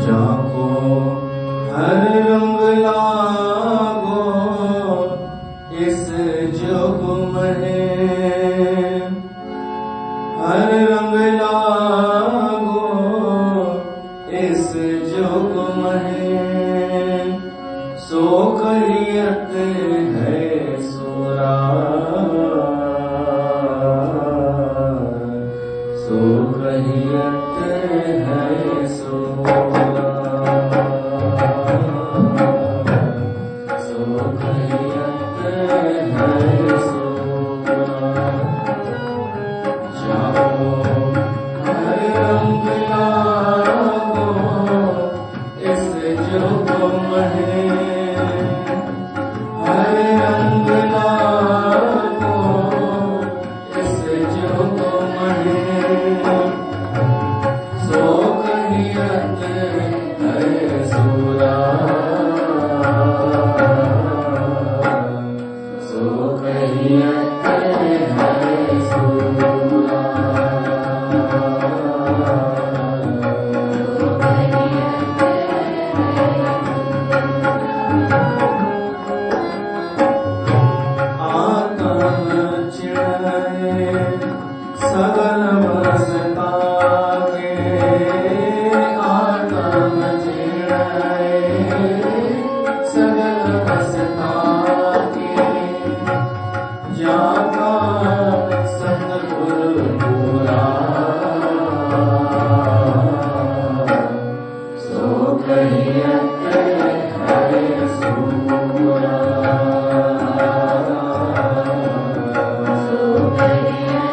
जाको हर रंग लागो इस जुग में, हर रंग लागो इस जुग में, सो करियत है सुरा, सो करियत है सुरा, सो करियत है सुरा। जाओ हर रंग लागो इस जुग में, हर रंग लागो इस जुग में, सो करियत है सुरा, सो करियत है सुरा। सगल बसता के आत्म चिड़ै, सगल बसता के जाका सतगुरु पूरा, सो करियत है सुरा, सो करियत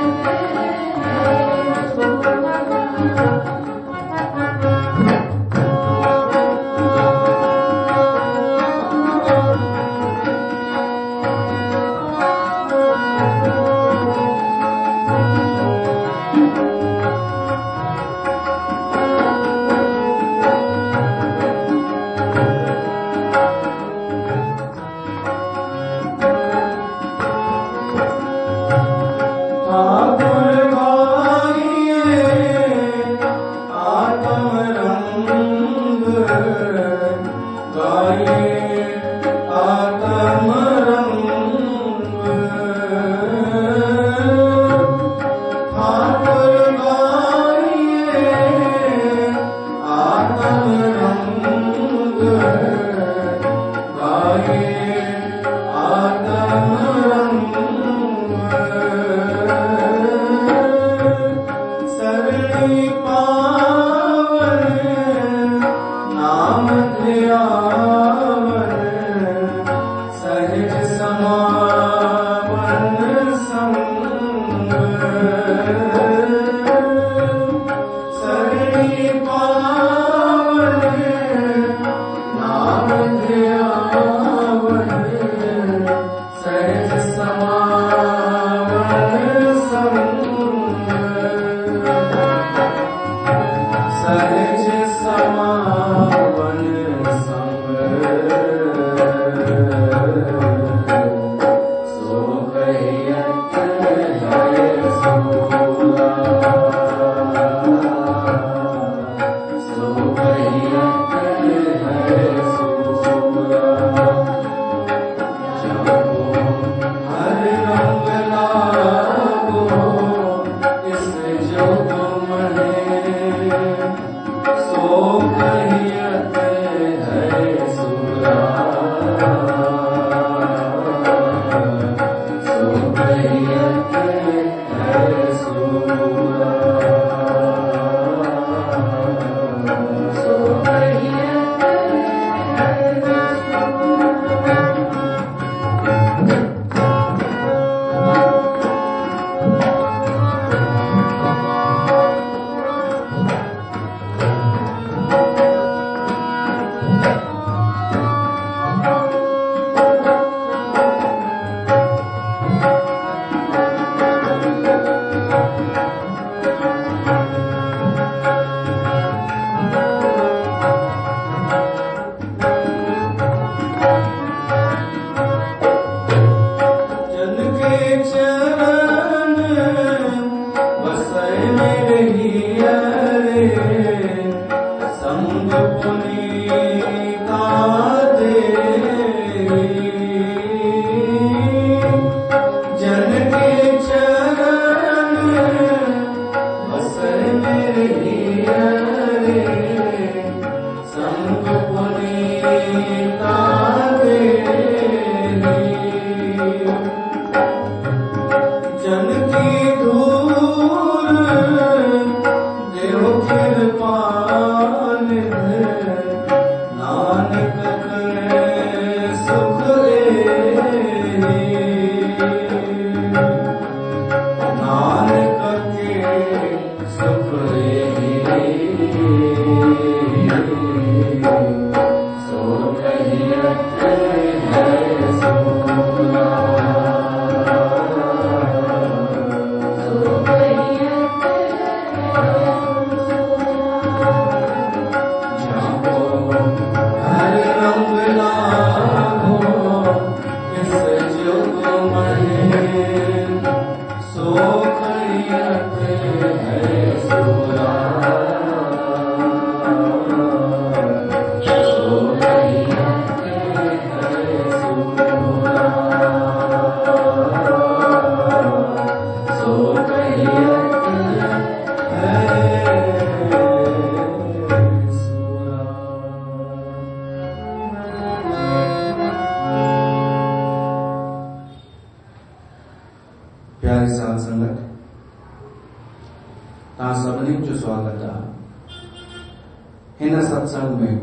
हिन सत्संग में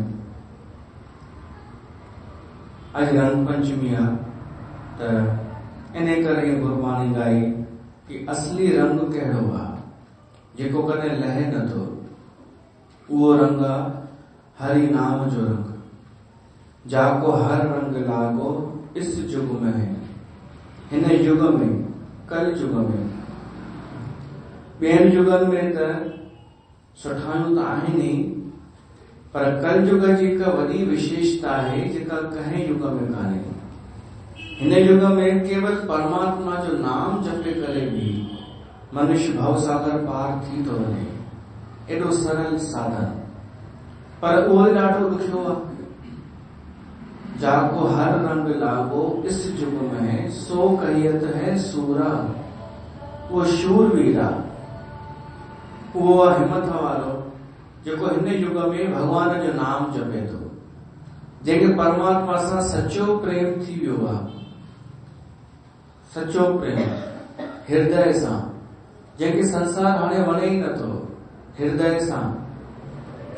अज रंग पंचमी आ त इन करे गुरबाणी ॻाई कि असली रंग कहिड़ो आहे जेको कॾहिं लहे नथो। उहो रंग आहे हरि नाम जो रंग। जाको हर रंग लागो इस युग में है। हिन युग में कल युग में ॿियनि युगनि में त सुठायूं त आहिनि ई, पर कल युग जी हिकु वॾी विशेषता आहे जेका कंहिं युग में कान्हे। हिन युग में केवल परमात्मा जो नाम जपे करे भी मनुष्य भवसागर पार थी थो वञे। एॾो सरल साधन, पर उहो ई ॾाढो ॾुखियो आहे। जाको हर रंग लागो इस युग में सो कहियत है सूरा। वो शूरवीर आहे, उहो हिम्मत वारो जेको हिन युग में भगवान जो नाम जपे थो, जंहिंखे परमात्मा सां सचो प्रेम थी वियो आहे। सचो प्रेम हृदय सां, जंहिंखे संसार हाणे वणे ई नथो। हृदय सां,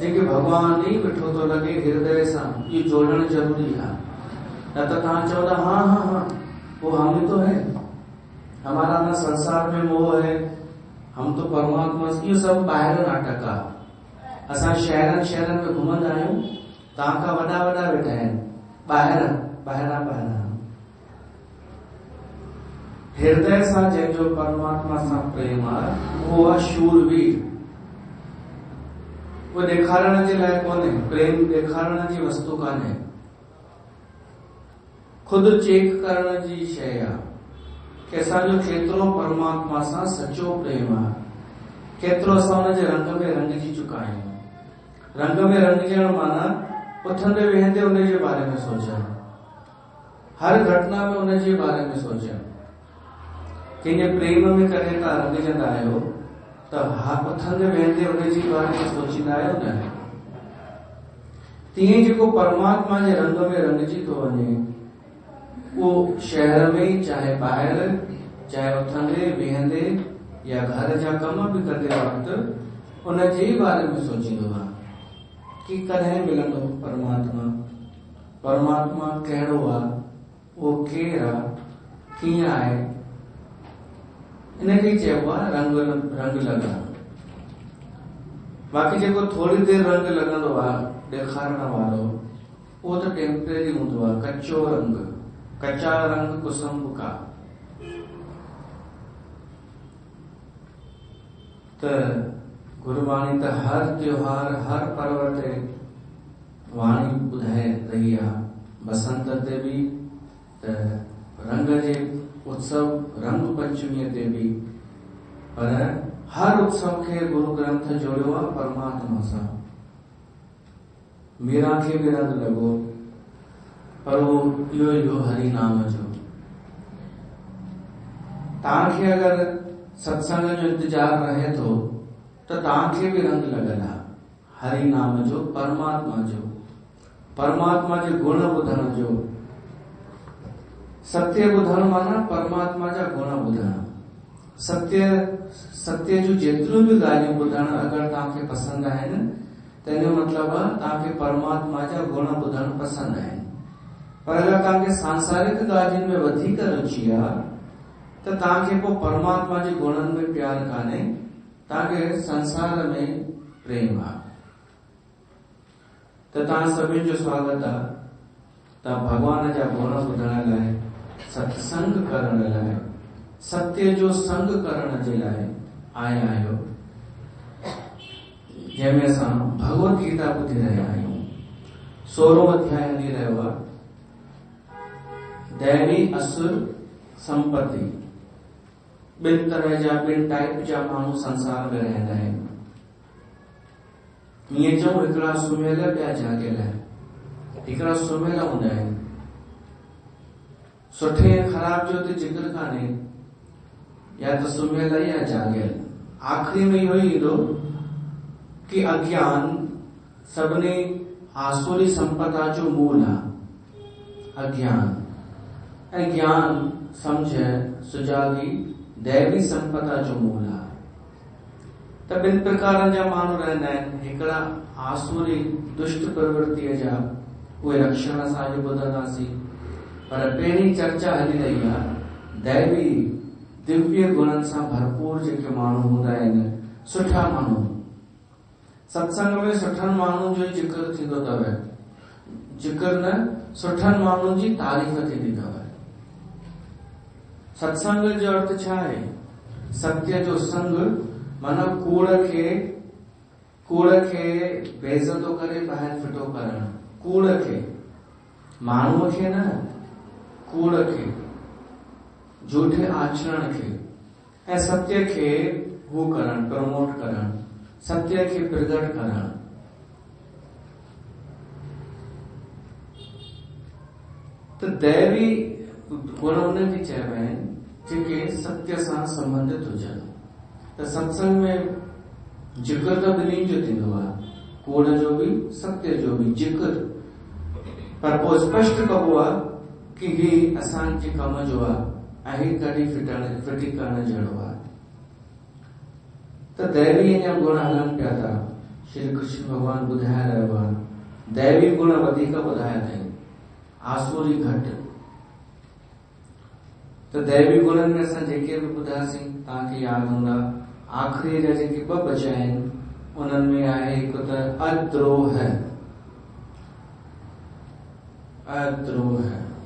जंहिंखे भगवान ई मिठो थो लॻे हृदय सां, इहो जोड़णु ज़रूरी आहे। न त तव्हां चवंदा हाँ हाँ हाँ वो हम तो है, हमारा ना संसार में मोह है, हम तो परमात्मा। इहो सभु ॿाहिरि नाटक आहे। असां शहरनि शहरनि में घुमंदा आहियूं, तव्हां खां वॾा वॾा वेठा आहिनि, ॿाहिरां। हृदय सां जंहिंजो परमात्मा सां प्रेम आहे उहो आहे शूरवीर। वो ॾेखारण जे लाइ कोन्हे, प्रेम ॾेखारण जी वस्तु कान्हे, खुद चेक करण जी शइ आहे कि असांजो केतिरो परमात्मा सां सचो प्रेम आहे, केतिरो असां हुनजे रंग में रंगजी चुका आहियूं। रंग में रंगजण माना उथंदे वेहंदे उनजे बारे में सोचणु, हर घटना में उनजे बारे में सोचणु। कंहिंजे प्रेम में कॾहिं तव्हां रंगजंदा आहियो त उथंदे वेहंदे उनजे बारे में सोचींदा आहियो न। तीअं जेको परमात्मा जे रंग में रंगजी थो वञे, उहो शहर में चाहे ॿाहिरि, चाहे उथंदे वेहंदे या घर जा कम बि कंदे वक़्तु उनजे बारे में सोचींदो आहे कि कॾहिं मिलंदो परमात्मा। परमात्मा कहिड़ो आहे, उहो केरु आहे, कीअं आहे। इनखे चइबो आहे रंग लॻणु। बाक़ी जेको थोरी देरि रंग लॻंदो आहे ॾेखारण वारो, उहो त टेम्परेरी हूंदो आहे, कचो रंग, कचा रंग कुसुम का। त गुरबाणी त हर त्योहार हर पर्व ते वाणी ॿुधाए रही आहे। बसंत ते बि त रंग जे उत्सव रंग पंचमीअ ते बि, पर हर उत्सव खे गुरु ग्रंथ जोड़ियो आहे परमात्मा सां। मीरा खे बि रंग लॻो, पर उहो इहो हरि नाम जो। तव्हांखे अगरि सत्संग जो इंतजार रहे थो त तव्हांखे बि रंग लॻल आहे हरि नाम जो, परमात्मा जो, परमात्मा जे गुण ॿुधण जो। सत्य ॿुधण माना परमात्मा जा गुण ॿुधण। सत्य जूं जेतिरियूं बि ॻाल्हियूं ॿुधण अगरि तव्हांखे पसंदि आहिनि त इन जो मतिलबु आहे तव्हांखे परमात्मा जा गुण ॿुधण पसंदि आहिनि। पर अगरि तव्हांखे सांसारिक ॻाल्हियुनि में वधीक रुचि आहे त तव्हांखे पोइ परमात्मा जे गुणनि में प्यार कान्हे, तव्हांखे संसार में प्रेम आहे। त तव्हां सभिनि जो स्वागत आहे। तव्हां भगवान जा गुण ॿुधण लाइ, सत्संग करण लाइ, सत्य जो संग करण जे लाइ आया आहियो, जंहिंमें असां भगवत गीता ॿुधी रहिया आहियूं। 16 अध्याय हली रहियो आहे। दैवी असुर संपत्ति, ॿिनि तरह जा, ॿिनि टाइप जा माण्हू संसार में रहंदा आहिनि। ईअं चऊं, हिकिड़ा सुम्हियल, ॿिया जागियल। हिकिड़ा सुम्हियल हूंदा आहिनि। सुठे ऐं ख़राब जो त जिक्र कान्हे, या त सुम्हियल या जागियल। आख़िरी में इहो ई ईंदो कि अज्ञान सभिनी आसुरी संपदा जो मूल आहे। अज्ञान ऐं ज्ञान, सम्झ, सुजागी दैवी संपदा जो मूल आहे। त ॿिनि प्रकारनि जा माण्हू रहंदा आहिनि। हिकिड़ा आसुरी दुष्ट प्रवृत्तिअ जा, उहे रक्षण असांजो ॿुधंदासीं। पर पहिरीं चर्चा हली रही आहे दैवी दिव्य गुणनि सां भरपूर जेके माण्हू हूंदा आहिनि, सुठा माण्हू। सत्संग में सुठनि माण्हुनि जो जिक्र थींदो अथव, जिक्र न सुठनि माण्हुनि जी तारीफ़ थींदी अथव। सत्संग जो अर्थ छा आहे? सत्य जो संग, माना कूड़ खे बेइज़तो करे ॿाहिरि फिटो करणु। कूड़ खे, माण्हूअ खे न, कूड़ खे, झूठे आचरण खे, ऐं सत्य खे हू करणु, प्रमोट करणु, सत्य खे प्रगट करणु। त दैवी गुण उनखे चइबा आहिनि जेके सत्य सां संबंधित हुजनि। त सत्संग में जिक्र त ॿिन्हिनि जो थींदो आहे, कूड़ जो बि सत्य जो बि जिक्र, पर पोइ स्पष्ट कबो आहे कि ही असांजे कम जो आहे ऐं ही कॾहिं फिटी करण जहिड़ो आहे। त दैवी अञा गुण हलनि पिया था। श्री कृष्ण भगवान ॿुधाए रहियो आहे, दैवी गुण वधीक ॿुधाया अथई, आसुरी घटि। त दैवी गुणनि में असां जेके बि ॿुधासीं तव्हांखे यादि हूंदा। आख़िरी जा जेके ॿ बचा आहिनि उन्हनि में आहे हिकु त अद्रोह। अद्रोह,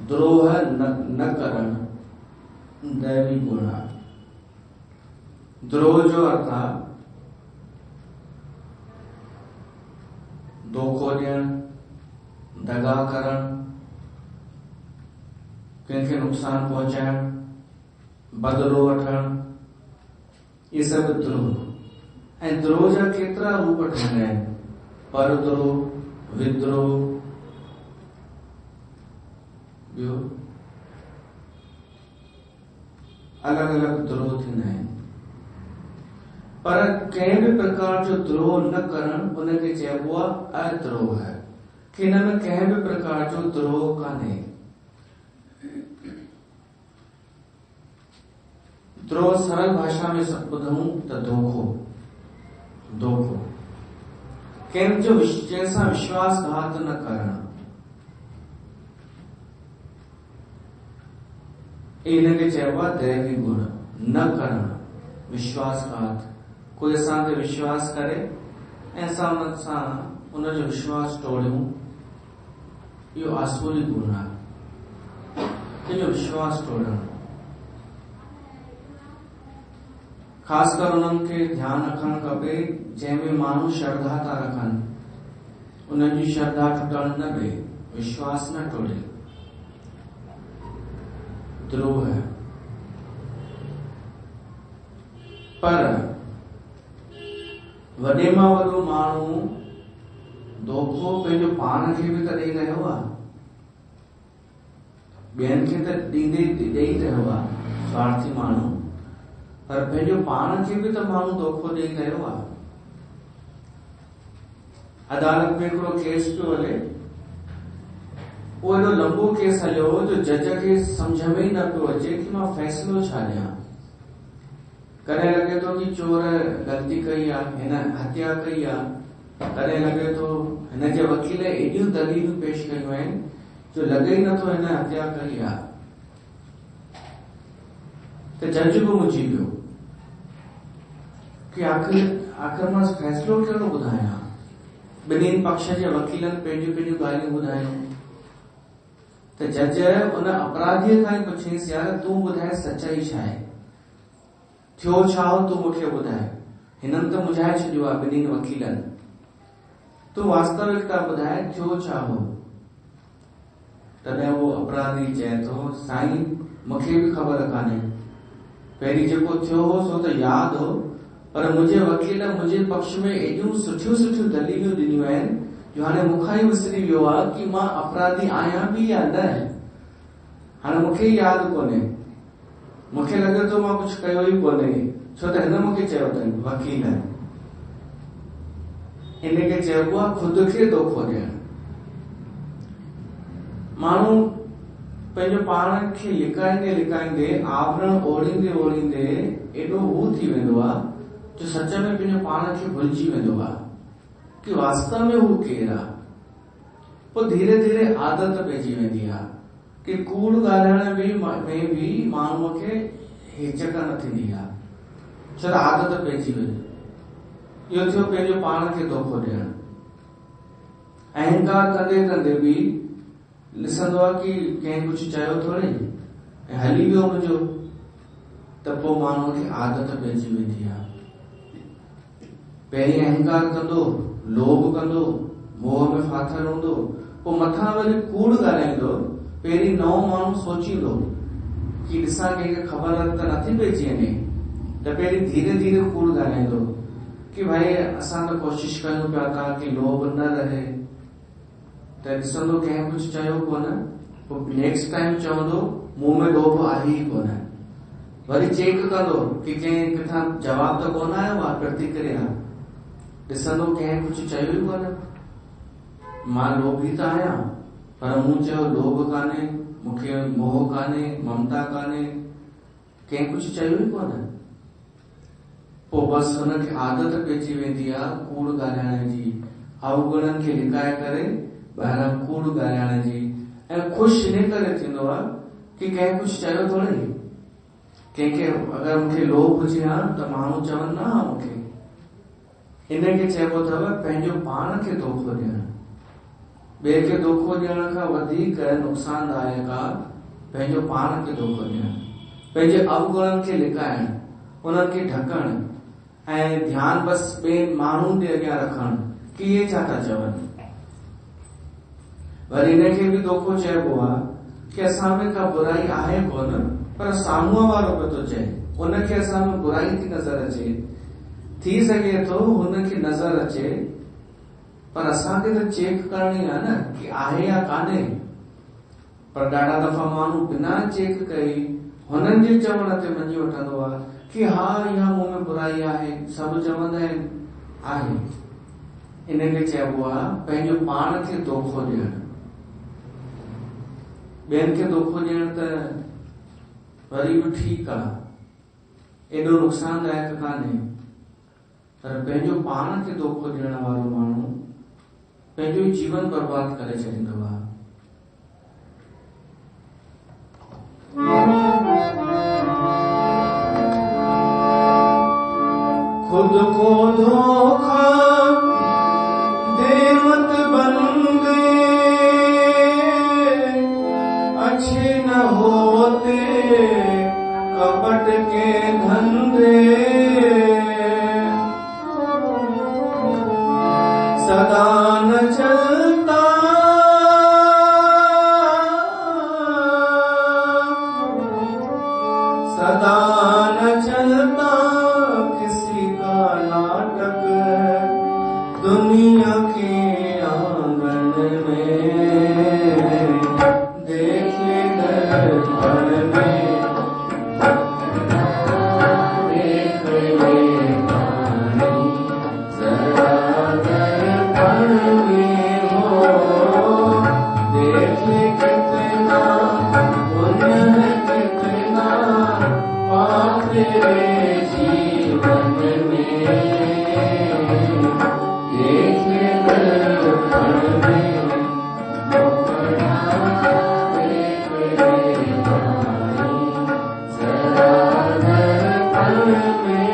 द्रोह न करणु दैवी गुण आहे। द्रोह जो अर्थ आहे धोखो ॾियणु, दगा करणु, कंहिंखे नुक़सान पहुचाइणु, बदिलो वठणु, ये सभु द्रोह। ऐं द्रोह जा केतिरा रूप ठहंदा आहिनि, परद्रोह, विद्रोह, ॿियो अलॻि अलॻि द्रोह थींदा आहिनि। पर कंहिं बि प्रकार जो द्रोह न करणु उनखे चइबो आहे अद्रोह। कि हिन में कंहिं बि प्रकार जो द्रोह कान्हे। द्रोह सरल भाषा में ॿुधूं त धोखो, धोखो, कंहिंसां विश्वासघात न करणु, इनखे चइबो आहे दैवी गुण। न करणु, विश्वासघात, कोई असां ते विश्वास करे ऐं असां उन सां उनजो विश्वास टोड़ियूं, इहो आसुरी गुण आहे। कंहिंजो विश्वास टोड़णु, ख़ासि कर उन्हनि खे ध्यानु रखणु खपे जंहिंमें माण्हू श्रद्धा था रखनि, उन्हनि जी श्रद्धा टुटणु न ॾे, विश्वास न टोड़े। द्रोह है। पर वॾे मां वॾो माण्हू धोखो पंहिंजो पाण खे बि त ॾेई रहियो आहे, ॿियनि खे त ॾेई रहियो आहे स्वार्थी माण्हू, पर पंहिंजो पाण खे बि त माण्हू धोखो ॾेई रहियो आहे। अदालत में हिकिड़ो केस पियो हले, उहो एॾो लंबो केस हलियो जो जज खे सम्झ में ई न पियो अचे कि मां फ़ैसिलो छा ॾियां। कॾहिं लॻे थो कि चोर ग़लती कई आहे, हिन हत्या कई आहे, कॾहिं लॻे थो हिनजे वकील एॾियूं दलीलूं पेश कयूं आहिनि जो लॻे ई नथो हिन हत्या कई आहे। त जज बि मुंझी पियो कि आख़िर मां फ़ैसिलो कहिड़ो ॿुधायां। ॿिन्हिनि पक्ष जे वकीलनि पंहिंजियूं पंहिंजियूं ॻाल्हियूं ॿुधायूं। त जज उन अपराधीअ खां ई पुछियसि, यार तूं ॿुधाए सच्चाई छा आहे, थियो छा हो, तूं मूंखे ॿुधाए। हिननि त मुझाए छॾियो आहे ॿिन्हिनि वकीलनि, तूं वास्तविकता ॿुधाए थियो छा हो। तॾहिं उहो अपराधी चए थो, साईं मूंखे बि ख़बर कान्हे, पहिरीं जेको थियो हो सो त यादि हो, पर मुंहिंजे वकील मुंहिंजे पक्ष में एॾियूं सुठियूं सुठियूं दलीलूं ॾिनियूं आहिनि जो हाणे मूंखां ई विसरी वियो आहे कि मां अपराधी आहियां बि या न। हाणे मूंखे ई यादि कोन्हे, मूंखे लॻे थो मां कुझु कयो ई कोन्हे, छो त हिन मूंखे चयो अथई वकील। इनखे चइबो आहे खुदि खे धोखो ॾियणु। माण्हू पंहिंजो पाण खे लिकाईंदे लिकाईंदे, आवरण ओढ़ींदे ओढ़ींदे एॾो हू थी वेंदो आहे जो सच में पंहिंजो पाण खे भुलिजी वेंदो आहे कि वास्तव में हू केरु आहे। पोइ धीरे धीरे आदत पइजी वेंदी आहे कि कूड़ ॻाल्हाइण में बि माण्हूअ खे हिचक न थींदी आहे, छो त आदत पइजी वई। इहो थियो पंहिंजो पाण खे धोखो ॾियणु। अहंकार कंदे कंदे बि ॾिसंदो आहे कि कंहिं कुझु चयो थोरी ऐं हली वियो मुंहिंजो, त पोइ माण्हूअ खे आदत पइजी वेंदी आहे। पहिरीं अहंकार कंदो, लोभ कंदो, मोह में फाथल हूंदो, पोइ मथां वरी कूड़ ॻाल्हाईंदो। पहिरीं नओं माण्हू सोचींदो कि ॾिसां कंहिंखे ख़बर त नथी पइजी वञे, त पहिरीं धीरे धीरे कूड़ ॻाल्हाईंदो कि भाई असां त कोशिश कयूं पिया था कि लोभ न रहे, त ॾिसंदो कंहिं कुझु चयो कोन, पोइ नेक्स्ट टाइम चवंदो मूं में लोभ आहे ई कोन। वरी चेक कंदो कि कंहिं किथां जवाब त कोन आयो आहे, प्रतिक्रिया ॾिसंदो कंहिं कुझु चयो ई कोन। मां लोभी त आहियां, पर मूं चयो लोभ कान्हे, मूंखे मोह कान्हे, ममता कान्हे, कंहिं कुझु चयो ई कोन। पोइ बसि हुनखे आदत पइजी वेंदी आहे कूड़ ॻाल्हाइण जी, अवगुणनि खे लिकाए करे ॿाहिरां कूड़ ॻाल्हाइण जी। ऐं ख़ुशि इन करे थींदो आहे कि कंहिं कुझु चयो थोरी। कंहिंखे अगरि मूंखे लोभ हुजे हा त माण्हू चवनि न हा मूंखे। इनखे चइबो अथव पंहिंजो पाण खे धोखो ॾियणु। ॿिए खे धोखो ॾियण खां वधीक नुक़सानदायक आहे पंहिंजो पाण खे धोखो ॾियणु, पंहिंजे अवगुणनि खे लिकाइणु, उन्हनि खे ढकणु ऐं ध्यानु बसि ॿिए माण्हुनि ते अॻियां रखणु कि इहे छा था चवनि। वरी इनखे बि धोखो चइबो आहे कि असां में का बुराई आहे कोन, पर साम्हूं वारो पियो थो चए, उनखे असां में बुराई थी नज़र अचे। थी सघे थो हुनखे नज़र अचे, पर असांखे त चेक करणी आहे न कि आहे या कान्हे। पर ॾाढा दफ़ा माण्हू बिना चेक कई हुननि जे चवण ते मञी वठंदो आहे कि हा इहा मूं में बुराई आहे, सभु चवंदा आहिनि आहे। इनखे चइबो आहे पंहिंजो पाण खे धोखो ॾियणु। ॿियनि खे धोखो ॾियणु त वरी बि ठीकु आहे, एॾो नुक़सानदायक कान्हे, पर पंहिंजो पाण खे धोखो ॾियण वारो माण्हू पंहिंजो ई जीवन बर्बाद करे छॾींदो आहे। खुद को धोखा दे मत बंदे, अच्छे न होते कपट के धंधे। सदा न चलता सदा न चलता किसी का नाटक, दुनिया के आंगन में देखे दर्पण में, देख ले पानी जरा दर्पण में हो, देखे कितना पुण्य है कितना पाप तेरे जीवन में, देखे दर्पण में देख ले पानी जरा दर्पण में।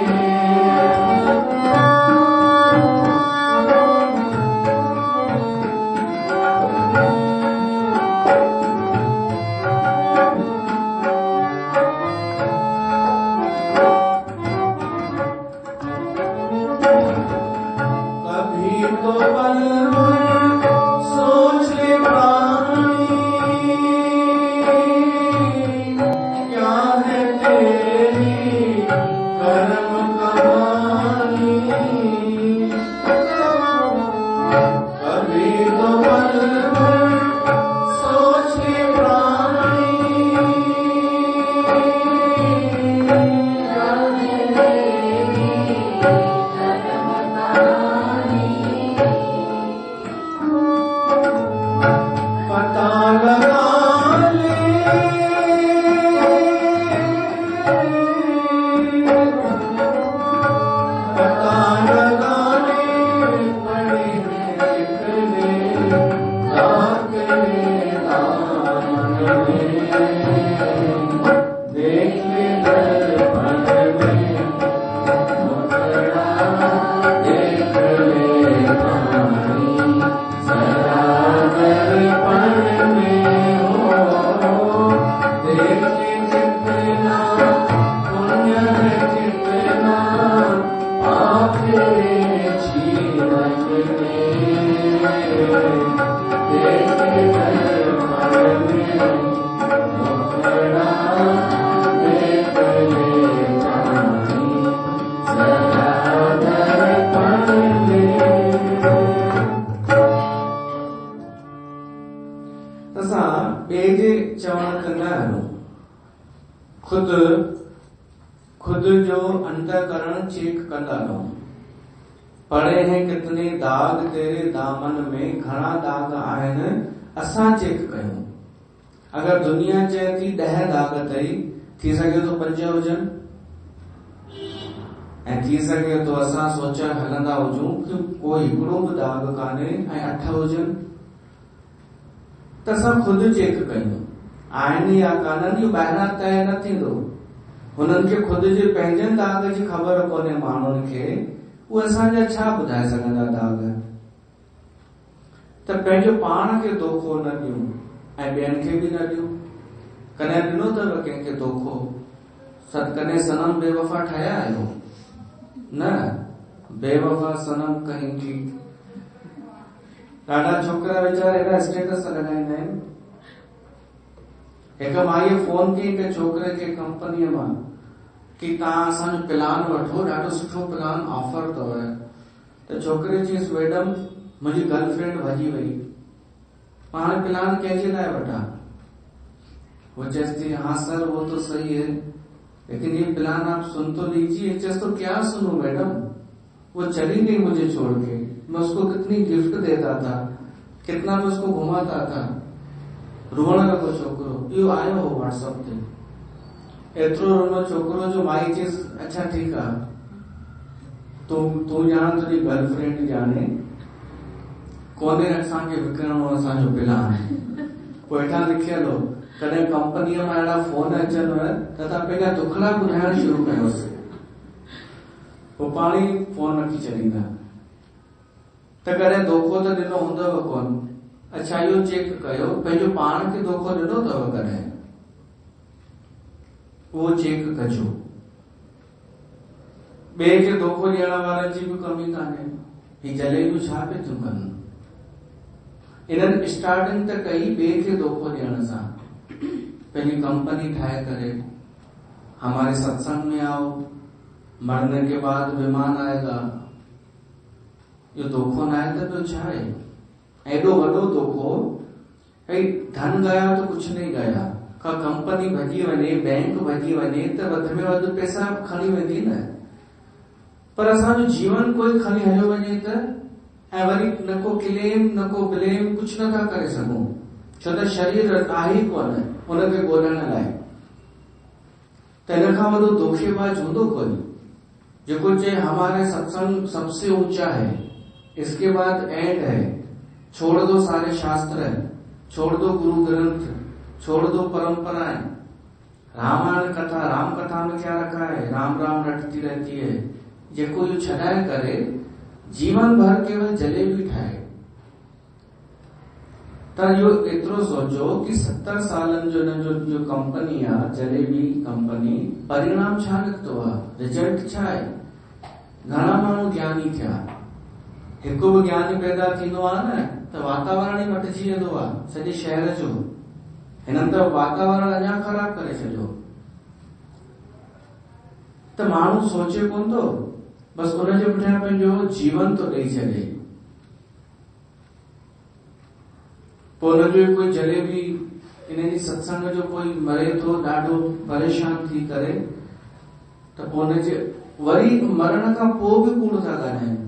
खुद जो अंतःकरण चेक कंदा रहो। पड़े हैं कितने दाग तेरे दामन में, घणा दाग आहिनि असां चेक कयूं। अगर दुनिया चए थी 10 दाग अथई, थी सके तो 5 हुजनि, ऐं थी सके तो असां सोचे हलंदा हुजूं कि कोई हिकिड़ो बि दाग कान्हे ऐं 8 हुजनि, त असां खुद चेक कयूं आहिनि या कान्हनि। इहो ॿाहिरां तय न थींदो। हुननि खे खुद जे पंहिंजनि दाग जी ख़बर कोन्हे माण्हुनि खे, उहे असांजा छा ॿुधाए सघंदा दाग। त पंहिंजो पाण खे धोखो न ॾियूं ऐं ॿियनि खे बि न ॾियूं। कॾहिं ॾिनो अथव कंहिंखे धोखो? कॾहिं सनम बेवफ़ा ठहिया आहियो? न, बेवफ़ा सनम कहीं की। ॾाढा छोकिरा वीचारा अहिड़ा स्टेटस लॻाईंदा आहिनि। हिकु माईअ फोन कई हिकु छोकिरे खे कंपनीअ मां कि तव्हां असांजो प्लान वठो, ॾाढो सुठो प्लान ऑफर अथव। त छोकिरे चयसि मैडम मुंहिंजी गर्लफ्रेंड भॼी वई, मां हाणे प्लान कंहिंजे लाइ वठां? वो चयसि थी हाँ सर वो तो सही है, लेकिन ये प्लान आप सुन तो लीजिए। चयसि तो क्या सुनूं मैडम, वो चली गई मुझे छोड़ के, मैं उसको कितनी गिफ्ट देता था, कितना मैं उसको घुमाता था। रोअण लॻो छोकिरो। इहो आयो हो व्हाट्सएप ते। एतिरो रुनो छोकिरो जो माई चयसि अच्छा ठीकु आहे, तूं ॼाण तुंहिंजी गर्लफ्रेंड ॼाणे, कोन्हे असांखे विकिरणो असांजो प्लान। पोइ हेठां लिखियल हो कॾहिं कंपनीअ मां अहिड़ा फोन अचनि त तव्हां पंहिंजा दुखड़ा ॿुधाइण शुरू कयोसि, पोइ पाण ई फोन रखी छॾींदा। त कॾहिं धोखो त ॾिनो हूंदव कोन? अच्छा इहो चेक कयो पंहिंजो पाण खे धोखो ॾिनो अथव कॾहिं? उहो चेक कजो। ॿिए खे धोखो ॾियण वारनि जी बि कमी कान्हे। ही जलेबियूं छा पियूं थियूं कनि? इन्हनि स्टार्टिंग त कई ॿिए खे धोखो ॾियण सां। पंहिंजी कंपनी ठाहे करे हमारे सत्संग में आओ, मरने के बाद विमान आएगा। इहो धोखो न आहे त ॿियो छा आहे? एॾो वॾो धोखो, भई धन गया तो कुछ नहीं गया। का कंपनी भॼी वञे, बैंक भॼी वञे त वध में वधि पैसा खणी वेंदी न, पर असांजो जीवन कोई खणी हलियो वञे त, ऐं वरी न को क्लेम न को ब्लेम कुछ नथा करे सघूं, छो त शरीर आहे ई कोन उनखे ॻोल्हण लाइ। त हिन खां वॾो धोखेबाज हूंदो कोई जेको चए हमारे सत्संग सबसे ऊंचा है, इसके बाद एंड है, छोड़ दो सारे शास्त्र, छोड़ दो गुरु ग्रंथ, छोड़ दो परंपराएं, रामायण कथा, राम कथा में क्या रखा है, राम राम रटती रहती है। जेको इहो छॾाए करे जीवन भर केवल जलेबी ठाहे। त इहो एतिरो सोचो कि 70 सालनि जो कंपनी आहे जलेबी कंपनी, परिणाम छा निकितो आहे, रिजल्ट छा आहे? घणा माण्हू ज्ञानी थिया। हिकु बि ज्ञानी पैदा थींदो आहे न त वातावरण ई मटिजी वेंदो आहे सॼे शहर जो। हिननि त वातावरण अञा ख़राब करे छॾियो। त माण्हू सोचे कोन थो, बसि उनजे पुठियां पंहिंजो जीवन थो ॾेई छॾे। पोइ हुनजो कोई जलेबी इन जी सत्संग जो कोई मरे थो ॾाढो परेशान थी करे, त पोइ हुनजे वरी मरण खां पोइ बि कूड़ था ॻाल्हाइनि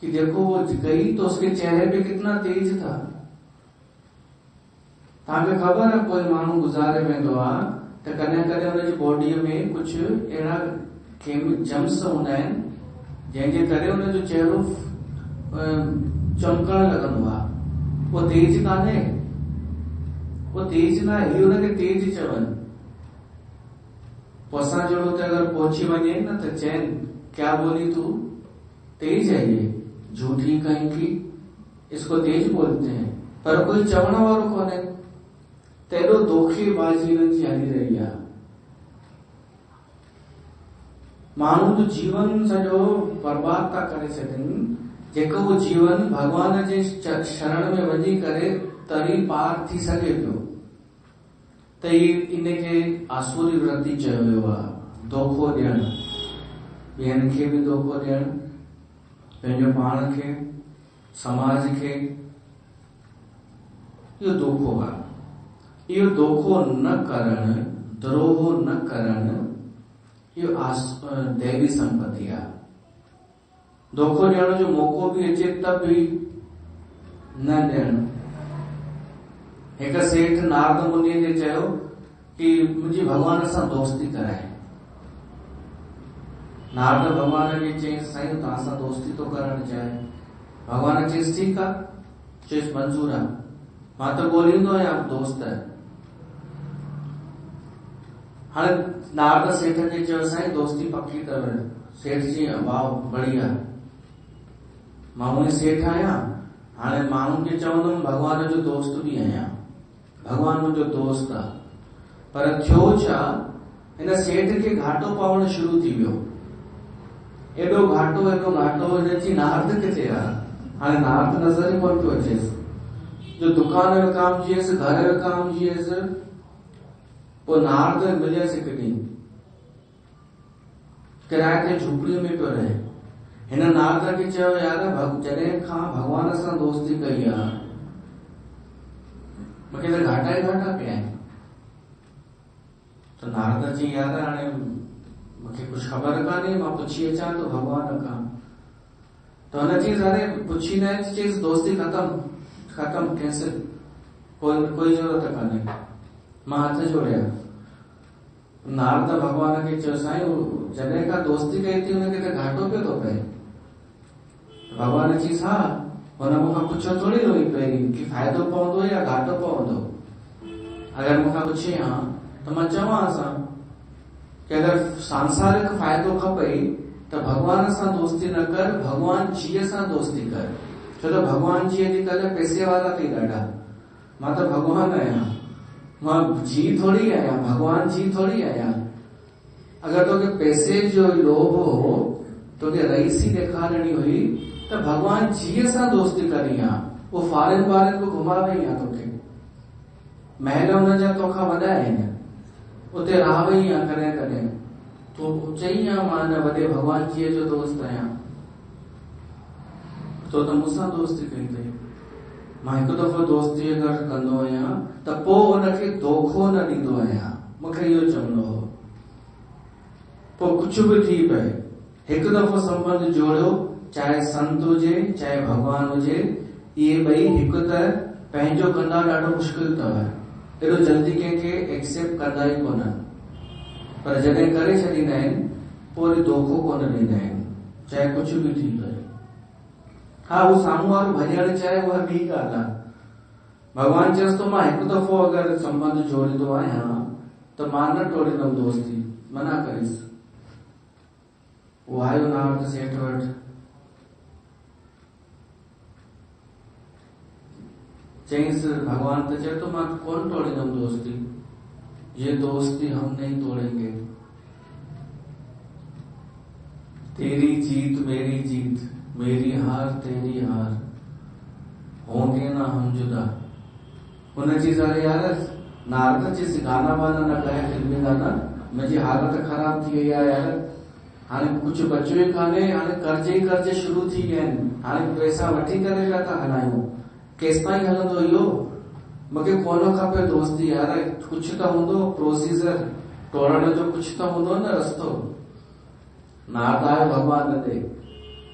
कि देखो वो गई तो उसके चेहरे पे कितना तेज था। तव्हांखे ख़बर आहे कोई माण्हू गुज़ारे वेंदो आहे त कॾहिं कॾहिं हुनजी बॉडीअ में कुझु अहिड़ा जम्स हूंदा आहिनि जंहिंजे करे हुनजो चेहरो चमकण लॻंदो आहे। वो तेज कान्हे, वो तेज न आहे, हुनखे तेज चवनि। पोइ असां जहिड़ो त अगरि पहुची वञे न त चइनि क्या बोली तू, तेज है ये, झूठी कहीं की, इसको तेज बोलते हैं, पर कोई चवण वारो कोन्हे। त एॾो धोखेबाज़ी हिननि जी हली रही आहे। माण्हू जो जीवन सॼो बर्बाद था करे छॾनि। जेको वो जीवन भगवान जे शरण में वञी करे तरी पार थी सघे पियो त इनखे आसुरी वृत्ति चयो वियो आहे। धोखो ॾियण, ॿियनि खे बि धोखो ॾियण, पंहिंजो पाण खे, समाज खे, इहो धोखो आहे। इहो धोखो न करण, द्रोह न करण, इहो दैवी संपत्ति आहे। धोखो ॾियण जो मौक़ो बि अचे त बि न ॾियण। हिकु सेठ नारद मुनि खे चयो कि मुंहिंजी भॻवान सां दोस्ती कराए। नारद भॻवान खे चयईं साईं तव्हां सां दोस्ती तो करणु चाहे। भॻवान चयईंसि ठीकु आहे, चयईंसि मंज़ूर आहे, मां त ॻोल्हींदो आहियां दोस्त। हाणे नारद सेठ खे चयो साईं दोस्ती पकी अथव। सेठ जी वाह बढ़िया, मां उहे सेठ आहियां, हाणे माण्हुनि खे चवंदुमि भॻवान जो दोस्त बि आहियां, भॻवान मुंहिंजो दोस्त आहे। पर थियो छा, हिन सेठ खे घाटो पवणु शुरू थी वियो। एॾो घाटो हिनजी नारद किथे आहे। हाणे नारद नज़र ई कोन पियो अचेसि। जो दुकान विकामजियसि, घर विकामजियसि। पोइ नारद मिलियसि हिकु ॾींहुं, किराए ते झूपड़ीअ में पियो रहे। हिन नारद खे चयो यार जॾहिं खां भॻवान सां दोस्ती कई आहे मूंखे त घाटा ई घाटा पिया आहिनि। त नारद जी यार हाणे मूंखे कुछ ख़बर कान्हे, मां पुछी अचां तो भगवान खां। तो हुन चयईंसि अरे पुछी न चयईंसि दोस्ती खत्म कैंसिल, कोई जरूरत कान्हे, मां हथ जोड़िया। नारद भगवान खे चयो साईं जॾहिं खां दोस्ती कई थी हुनखे त घाटो पियो थो पए। भगवान चयईंसि हा, हुन मूंखां पुछियो थोरी हुई पहिरीं कि फ़ाइदो पवंदो या घाटो पवंदो। अगरि मूंखां पुछे हा त मां चवां असां कि अगरि सांसारिक फ़ाइदो खपे त भगवान सां दोस्ती न कर, भगवान जीअ सां दोस्ती कर। छो त भगवान जी अॼुकल्ह पैसे वारा थी ॾाढा। मां त भगवान आहियां, मां जी थोड़ी आहियां, भगवान जी थोड़ी आहियां। अगरि तोखे पैसे जो लोभ हो, तोखे रईसी ॾेखारणी हुई त भगवान जीअ सां दोस्ती करी आहे। वो फॉरेन वारनि को घुमावे आहे तोखे, महल हुन जा तोखां वॾा आहिनि, उते रहावे ई आहे कॾहिं कॾहिं। तो चई आहे मां न वॾे भगवान जीअ जो दोस्त आहियां, तो त मूंसां दोस्ती कई अथई। मां हिकु दफ़ो दोस्ती अगरि कंदो आहियां त पोइ उनखे धोखो न ॾींदो आहियां। मूंखे इहो चवणो हो। पोइ कुझु बि थी पए, हिकु दफ़ो संबंध जोड़ियो, चाहे संत हुजे चाहे भगवान हुजे, इहे ॿई हिकु त पंहिंजो कंदा ॾाढो मुश्किल अथव। एॾो जल्दी कंहिंखे एक्सेप्ट कंदा ई कोन, पर जॾहिं करे छॾींदा आहिनि पोइ वरी धोखो कोन ॾींदा आहिनि, चाहे कुझु बि थी पए। हा उहो साम्हूं वारो भॼण चाहे उहा ॿी ॻाल्हि आहे। भगवान चयसि थो मां हिकु दफ़ो अगरि संबंध जोड़ींदो आहियां त मां न तोड़ींदुमि दोस्ती, मना करीसि। वो आयो नारद सेठ वटि, चयईंसि भगवान तो चए तो मैं कौन तोड़ींदुमि दोस्ती, ये दोस्ती हम नहीं तोड़ेंगे। तेरी जीत मेरी जीत, मेरी हार तेरी हार, होंगे ना हम जुदा। हुन चीज अरे यार नारद जी गाना वाना न गाए, फिल्मी गाना, मुंहिंजी हालत ख़राब थी वई आहे यार। हाणे कुझु बचियो ई कान्हे, हाणे कर्ज ई कर्ज शुरू थी विया आहिनि, हाणे पैसा वठी करे पिया था हलायूं, केसि ताईं हलंदो इहो। मूंखे कोन खपे दोस्ती यार, कुझु त हूंदो प्रोसीजर, तोड़ण जो कुझु त हूंदो न रस्तो। नारद आयो भगवान ते,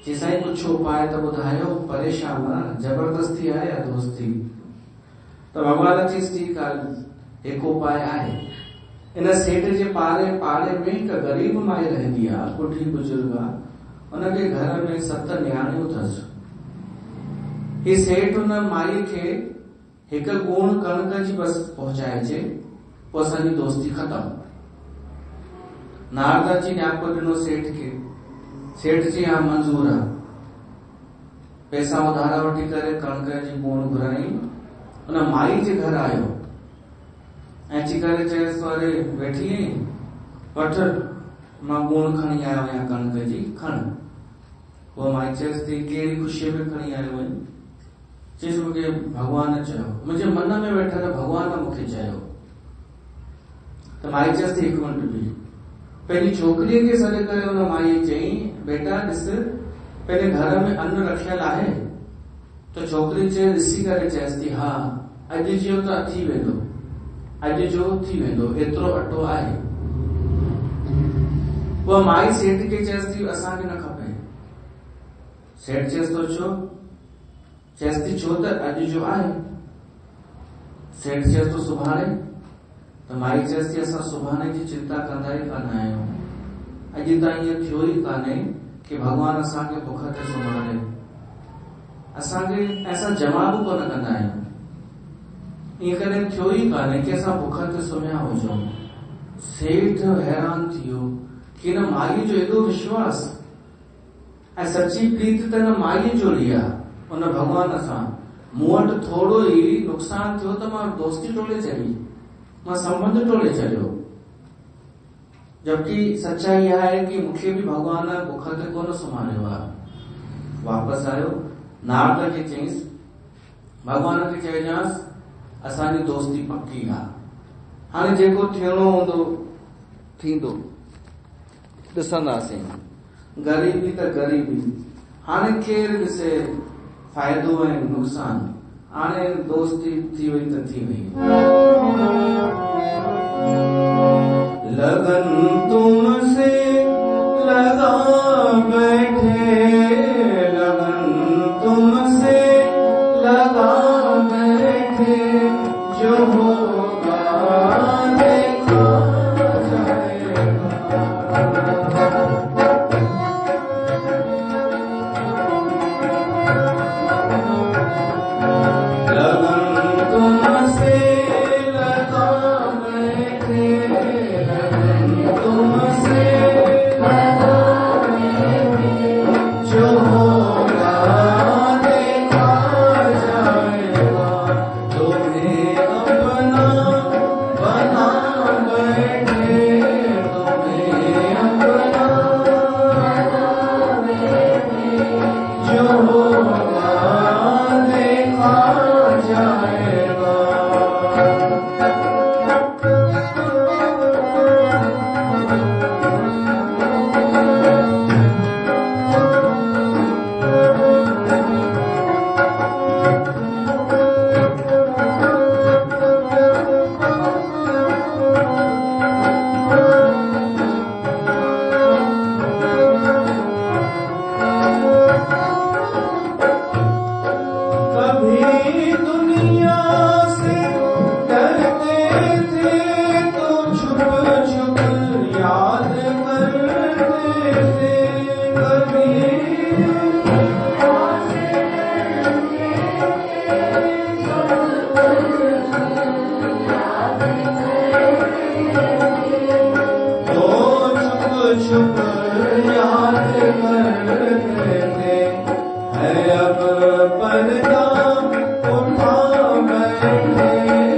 चई साईं कुझु उपाय त ॿुधायो, परेशान आहे, जबरदस्ती आहे या दोस्ती। त भगवान चयईसि ठीकु आहे, हिकु उपाय आहे। इन सेठ जे पाड़े में हिक गरीब माई रहंदी आहे, ॿुढी बुजुर्ग आहे, हुनखे घर में 7 न्याणियूं अथसि। ही सेठ हुन माई खे हिकु गुण कणक जी बस पहुचाइजे, पोइ असांजी दोस्ती ख़तम। नारद जी न्यापो ॾिनो सेठ खे, सेठ जी हा मंज़ूर आहे। पैसा उधारा वठी करे कणक जी गुण घुराई, हुन माई जे घर आयो ऐं अची करे चयसि अरे वेठी आहीं, वठ मां गुण खणी आयो आहियां कणक जी, खण। वो माई चयसि थी कहिड़ी ख़ुशीअ में खणी आयो आहीं? चयसि मूंखे भॻवान चयो, मुंहिंजे मन में वेठल भॻवान मूंखे चयो। त माई चयसि थी हिकु मिंट बि पंहिंजी छोकिरीअ खे सॾु करे हुन माईअ चयईं, बेटा ॾिस पंहिंजे घर में अन्न रखियल आहे? त छोकिरी चए ॾिसी करे चयसि थी हा अॼु जो त थी वेंदो, अॼु जो थी वेंदो, एतिरो अटो आहे। उहा माई सेठ खे चयसि थी असांखे न खपे। सेठ चयसि थो छो? चयसि थी छो त अॼु जो आहे। सेठ चयसि थो सुभाणे? त माई चयसि थी असां सुभाणे जी चिंता कंदा ई कान आहियूं, अॼु ताईं इहो थियो ई कान्हे कि भॻवान असांखे बुख ते सुम्हारे। असांखे असां जमा बि कोन कंदा आहियूं, ईअं कॾहिं थियो ई कान्हे कि असां बुख ते सुम्हिया हुजूं। सेठ हैरान थी वियो कि हिन माईअ जो एॾो विश्वास ऐं सची प्रीत त हिन माईअ जो लिया उन भॻवान सां। मूं वटि थोरो ई नुक़सान थियो त मां दोस्ती टोले छॾी, मां संबंध टोले छॾियो, जबकि सच्चाई इहा आहे कि मूंखे बि भॻवान बुख ते कोन सुम्हारियो आहे। वापसि आयो, नारद खे चयईंसि, भॻवान खे चइजांसि असांजी दोस्ती पक्की आहे, हाणे जेको थियणो हूंदो थींदो, ॾिसंदासीं। ग़रीबी त ग़रीबी, हाणे केरु ॾिसे फ़ाइदो ऐं नुक़सान, हाणे दोस्ती थी वई त थी वई। लगन तुमसे लगा बैठे, लगन तुमसे लगा बैठे, जो होगा देखा जाएगा। लगन तुमसे लगा बैठे, लगन तुमसे लगा बैठे, जो होगा देखा जाएगा। तुम्हें अपना बना बैठे, तुम्हें अपना बना बैठे, जो होगा देखा जाएगा। कभी दुनिया से डरते थे तो छुप छुप याद करते थे। कभी तो छुप छुप याद करते थे, है अब पर्दा उठा बैठे,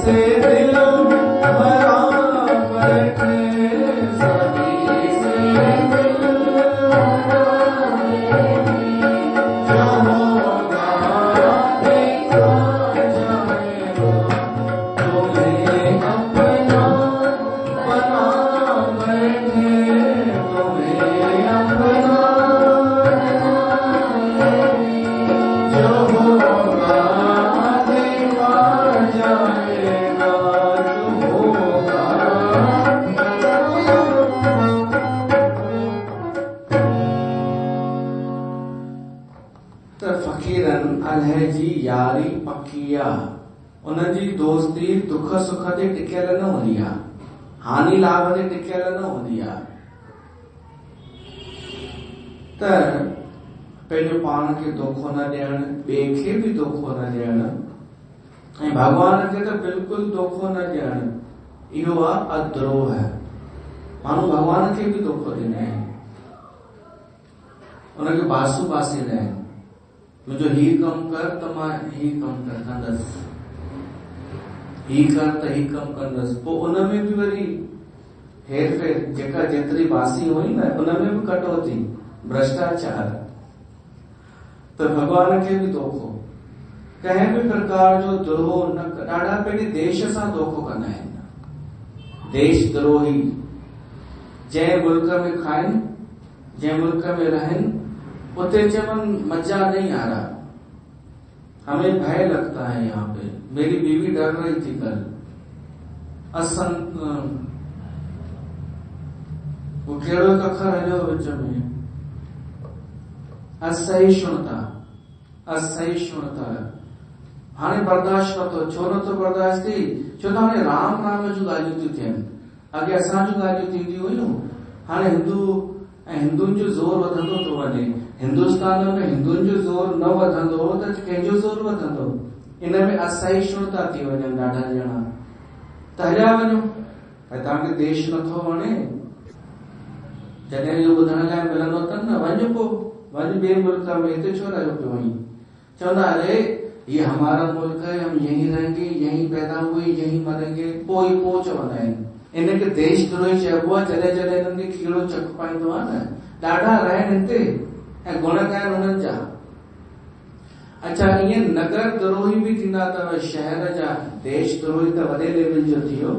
से दिल भरा बैठे, सभी से दिल भरा बैठे, जो होगा देखा जाएगा, तुम्हें अपना बना बैठे, तुम्हें अपना जो होगा देखा जाएगा, जो होगा। त फ़क़ीरन अलहजी यारी पकिया, उनजी दोस्ती दुख सुख ते टिकियल न हूंदी आहे, हानि लाभ ते टिकियल न हूंदी आहे। त पंहिंजो पाण खे धोखो न ॾियणु, ॿिए खे बि धोखो न ॾियणु, ऐं भॻवान खे त बिल्कुलु धोखो न ॾियणु, इहो आहे अद्रोह। माण्हू भॻवान खे बि धोखो ॾींदा आहिनि, उनखे बासू पासींदा आहिनि, मुंहिंजो हीउ कमु कर त मां हीउ कमु कंदसि, हीउ कर त हीउ कमु कंदसि। पोइ उन में बि वरी हेर फेर, जेका जेतिरी बासी हुई न उन में बि कटौती, भ्रष्टाचार। त भॻवान खे बि धोखो, कंहिं बि प्रकार जो द्रोह न, ॾाढा पंहिंजे देश सां धोखो कंदा आहिनि। देशद्रोही, जंहिं मुल्क में खाइनि, जंहिं मुल्क में रहनि, उते चवनि मजा नहीं आ रहा, हमें भय लगता है यहाँ पे, मेरी बीवी डर रही थी कल, वो कहिड़ो अखर हलियो विच में, असहिष्णुता, असहिष्णुता। हाणे बर्दाश्त नथो, छो नथो बर्दाश्त थी, छो त हाणे राम राम जूं ॻाल्हियूं थियूं थियनि। अॻे असां जूं ॻाल्हियूं थींदियूं हुयूं, हाणे हिंदू ऐं हिंदुनि जो ज़ोर वधंदो थो वञे। हिंदुस्तान में हिंदुनि जो ज़ोर न वधंदो त कंहिंजो ज़ोर वधंदो। इन में असहिष्णुता थी वञनि ॾाढा ॼणा, त हलिया वञो, ऐं तव्हांखे देश नथो वणे, जॾहिं इहो ॿुधण लाइ मिलंदो अथनि न, वञ पोइ वञ ॿिए मुल्क में, हिते छो रहियो पियो वहीं। चवंदा अरे ये हमारा मुल्क है, हम यहीं रहेंगे, यहीं पैदा हुए, यहीं मरेंगे, पोइ चवंदा आहिनि। इनखे देशद्रोही चइबो आहे, जॾहिं जॾहिं हिननि खे कीड़ो चक पाईंदो आहे न। ॾाढा रहनि हिते ऐं गुण गाइनि उन्हनि जा। अच्छा, ईअं नगर द्रोही बि थींदा अथव, शहर जा देशद्रोही त वॾे लेवल जो थी वियो,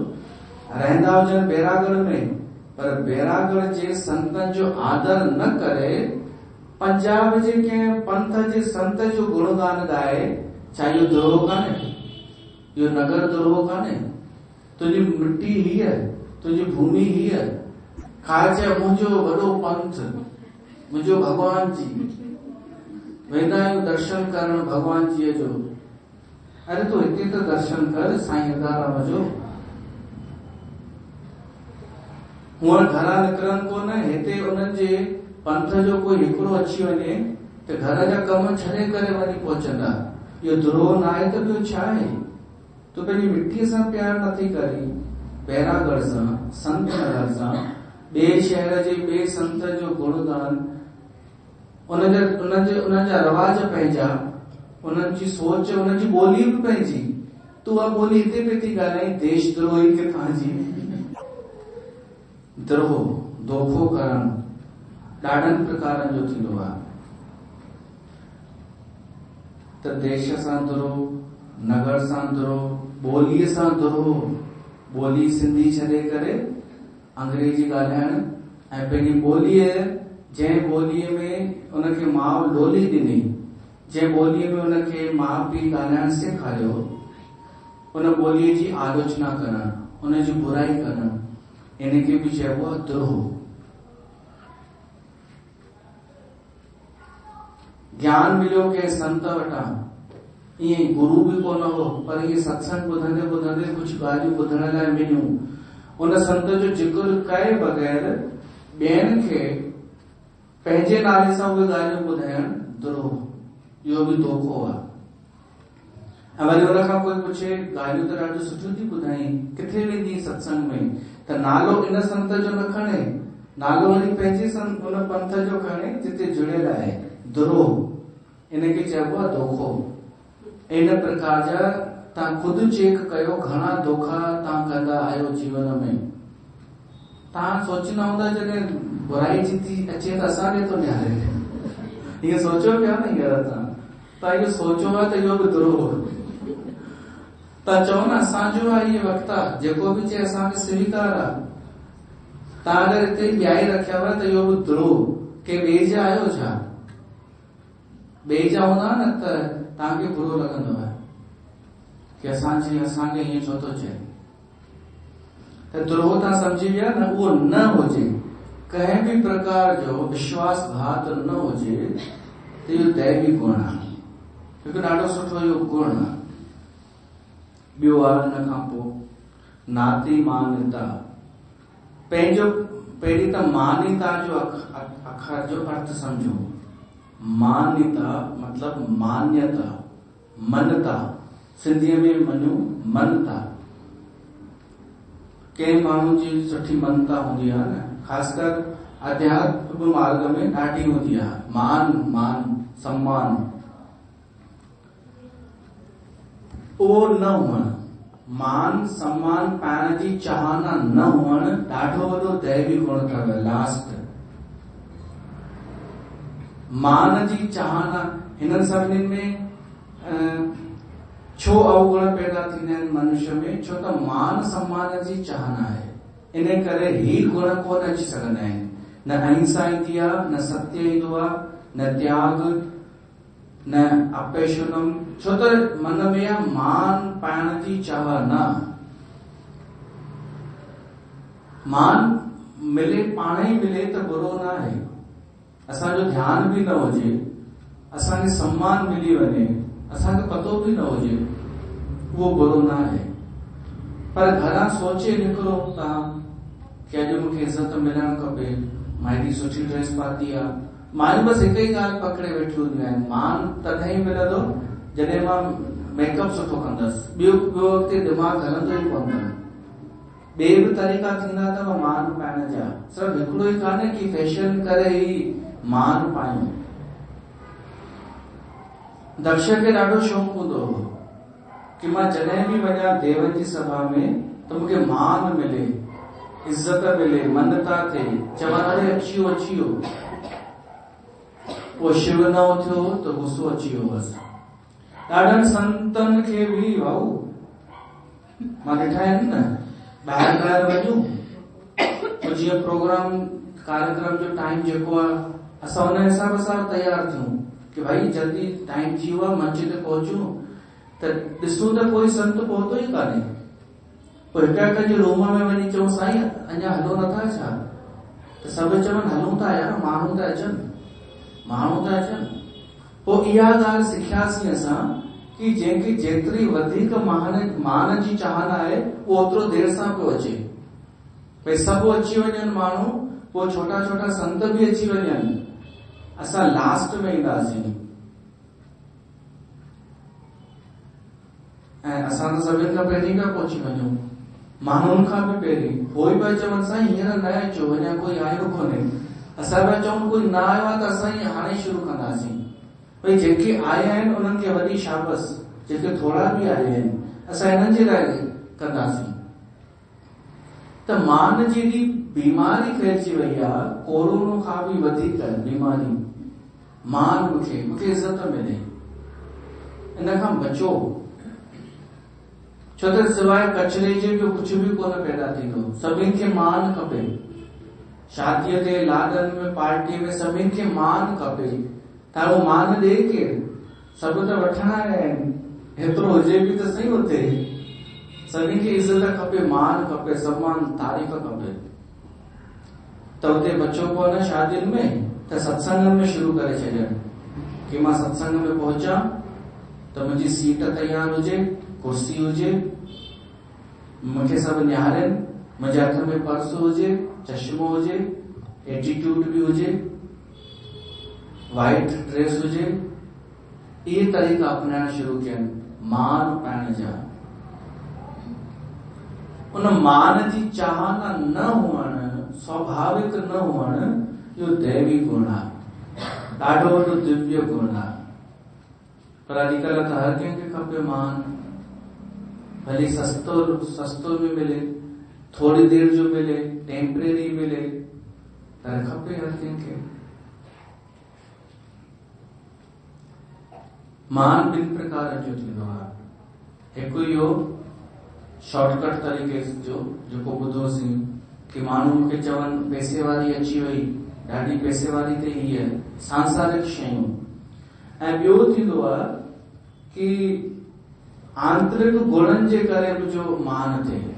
रहंदा हुजनि बैरागढ़ में, पर बैरागढ़ जे संतनि जो आदर न करे, पंजाब जे कंहिं पंथ जे संत जो गुणगान गाए, छा इहो द्रोह कान्हे? इहो नगर द्रोह कान्हे? तुंहिंजी मिट्टी हीअ, तुंहिंजी भूमि हीअ, खाच मुंहिंजो वॾो पंथ, मुंहिंजो भॻवान जी, वेंदा आहियूं दर्शन करण भॻवान जीअ जो। अरे तूं हिते त दर्शन कर साईं हिदाराम जो, हूअं घरां निकिरनि कोन, हिते उन्हनि जे पंथ जो कोई हिकिड़ो अची वञे त घर जा कम छॾे करे वञी पहुचंदा। इहो द्रोह न आहे त ॿियो छा आहे? तूं पंहिंजी मिट्टीअ सां प्यार नथी करी, बैरागढ़ सां, संत नगर सां, ॿिए शहर जे ॿिए संत जो गुणगान, उनजा रवाज पंहिंजा, उन्हनि जी सोच, उन्हनि जी ॿोली बि पंहिंजी, तूं उहा ॿोली हिते पई थी ॻाल्हाई, देशद्रोही खे पंहिंजी। द्रोह, धोखो करणु ॾाढनि प्रकारनि जो थींदो आहे। त देश सां द्रोह, नगर सां द्रोह, ॿोलीअ सां द्रोह, ॿोली सिंधी छॾे करे अंग्रेजी ॻाल्हाइण, ऐं पंहिंजी ॿोलीअ, जंहिं ॿोलीअ में उनखे माउ लोली ॾिनी, जंहिं ॿोलीअ में उनखे माउ पीउ ॻाल्हाइण सेखारियो, उन ॿोलीअ जी आलोचना करणु, उनजी बुराई करणु, इनखे बि चइबो आहे द्रोह। ज्ञान मिलियो कंहिं संत वटां, ईअं गुरु बि कोन हो, पर इहे सत्संग ॿुधंदे ॿुधंदे कुझु ॻाल्हियूं ॿुधण लाइ मिलियूं, उन संत जो जिक्र कए बग़ैर ॿियनि खे पंहिंजे नाले सां उहे ॻाल्हियूं ॿुधाइण द्रोह, इहो बि धोखो आहे। ऐं वरी हुन खां कोई पुछे, ॻाल्हियूं त ॾाढियूं सुठियूं थी ॿुधाई, किथे वेंदी सत्संग में? त नालो इन संत जो न खणे, नालो वरी पंहिंजे उन पंथ जो खणे जिते जुड़ियल आहे। द्रोह, इनखे चइबो आहे धोखो। इन प्रकार जा तव्हां खुदि चेक कयो घणा धोखा तव्हां कंदा आहियो जीवन में। तव्हां सोचींदा हूंदा जॾहिं बुराई जी थी अचे त असांखे थो निहारे। इहो सोचियो पिया न हींअर तव्हां इहो सोचियो आहे त इहो बि द्रोह। तव्हां चओ न असांजो आहे इहो वक़्तु आहे, जेको बि चए असांखे स्वीकार आहे। तव्हां अगरि हिते ॿियाई रखियव त इहो बि द्रोह, के ॿिए जा आहियो छा? ॿिए जा हूंदा न त तव्हांखे बुरो लॻंदो आहे कि असांखे हीअं छो थो चए। त द्रोह तव्हां सम्झी विया न, उहो न हुजे, कंहिं बि प्रकार जो विश्वासघात न हुजे त इहो दैवी गुण आहे, हिकु ॾाढो सुठो इहो गुण आहे। ॿियो आहे हिन खां पोइ नाती मान्यता। पंहिंजो पहिरीं त मान्यता जो अखर जो अर्थ सम्झो। मान्यता मतलब मान्यता, मनता, सिंधीअ में मञो मनता। कंहिं माण्हू जी सुठी मनता हूंदी आहे न, ख़ासकर अध्यात्म मार्ग में ॾाढी हूंदी आहे। मान सम्मान उहो न हुअण, मान सम्मान पाइण जी चाहना न हुअण ॾाढो वॾो दैवी गुण अथव। लास्ट मान जी चाहना, हिननि सभिनीनि में छो अवगुण पैदा थींदा आहिनि मनुष्य में? छो त मान सम्मान जी चाहना आहे, इन करे ही गुण कोन अची सघंदा आहिनि। न अहिंसा ईंदी आहे, न सत्य ईंदो आहे, न त्याग, न अपेशनम। छो त मन में आहे मान पाइण जी चाहना। मान मिले पाण ई मिले त बुरो न आहे, असांजो ध्यान बि न हुजे, असांखे सम्मान मिली वञे, असांखे पतो बि न हुजे, उहो बुरो न आहे। पर घरां सोचे निकिरो तव्हां कि अॼु मूंखे इज़त मिलणु खपे, मां हेॾी सुठी ड्रेस पाती आहे। मां बसि हिकु ई ॻाल्हि पकड़े वेठी हूंदियूं आहिनि, मान तॾहिं ई मिलंदो जॾहिं मां मेकअप सुठो कंदसि। ॿियो अॻिते दिमाग़ हलंदो ई कोन अथनि। ॿिए बि तरीक़ा थींदा अथव मान पाइण जा, सिर्फ़ु हिकिड़ो ई कान्हे कि फैशन करे ई मान पायूं। दक्ष खे ॾाढो शौक़ु हूंदो हो कि मां जॾहिं बि वञा देवनि जी सभा में त मूंखे मान मिले, इज़त मिले, मनता थिए, चवण अरे अची वियो। पोइ शिव न उथियो त गुस्सो अची वियो बसि। ॾाढनि संतनि खे बि भाऊ मां ॾिठा आहिनि न, ॿाहिरि वञूं जीअं प्रोग्राम कार्यक्रम जो टाइम जेको आहे असां हुन हिसाब सां तयार थियूं कि भाई जल्दी टाइम थी वियो आहे, मंच ते पहुचूं, त ॾिसूं त कोई संत पहुतो ई कान्हे। पोइ हिक जे रूम में वञी चऊं साईं अञा हलो नथा छा? त सभु चवनि हलूं था यार, माण्हू त अचनि। पोइ इहा ॻाल्हि सिखियासीं असां कि जंहिंखे जेतिरी वधीक मान जी चाहना आहे उहो ओतिरो देर सां पियो अचे। भई सभु अची वञनि माण्हू, पोइ छोटा छोटा संत बि अची वञनि, असां लास्ट में ईंदासीं। ऐं असां त सभिनि खां पहिरीं पिया पहुची वञूं, माण्हुनि खां बि पहिरीं। पोइ पिया चवनि साईं हींअर न अचो, अञा कोई आयो कोन्हे। असां पिया चऊं कोई न आयो आहे त असां हाणे शुरू कंदासीं। भई जेके आया आहिनि उन्हनि खे वॾी शाबस, जेके थोरा बि आया आहिनि असां हिननि जे लाइ कंदासीं। त मान जी एॾी बीमारी फैलिजी वई आहे, कोरोना खां बि वधीक बीमारी। मान मूंखे इज़त मिले, इन खां बचो। छो त सवाइ कचरे जे ॿियो कुझु बि कोन पैदा थींदो। सभिनि खे मान खपे, शादीअ ते, लाॾनि में, पार्टीअ में सभिनि खे मान खपे। त उहो मान ॾे केरु? सभु त वठण आया आहिनि, हेतिरो हुजे बि त सही हुते। सभिनि खे इज़त खपे, मान खपे, सम्मान, तारीफ़ खपे। त हुते बचो कोन शादियुनि में, त सत्संग में शुरू करे छॾनि कि मां सत्संग में पहुचा त मुंहिंजी सीट तयार हुजे, कुर्सी हुजे, मूंखे सभु निहारनि, मुंहिंजे हथ में पर्स हुजे, चश्मो हुजे, एटीट्यूड बि हुजे, वाइट ड्रेस हुजे। इहे तरीक़ा अपनाइण शुरू कयनि मान पाइण जा। उन मान जी चाहना न हुअण, स्वाभाविक न हुअण, इहो दैवी गुण आहे, ॾाढो वॾो दिव्य गुण आहे। पर अॼुकल्ह त हर कंहिंखे खपे मान। भले सस्तो में मिले, थोड़ी देर जो मिले, टेम्परेरी मिले, पर खपे हर कंहिंखे। मान ॿिनि प्रकार जो थींदो आहे। हिकु इहो शॉर्टकट तरीक़े जो जेको ॿुधोसीं कि माण्हू मूंखे चवनि पैसे वारी अची वई, ॾाढी पैसे वारी ते हीअ सांसारिक शयूं। ऐं ॿियो थींदो आहे कि आंतरिक गुणनि जे करे बि जो मान थिए।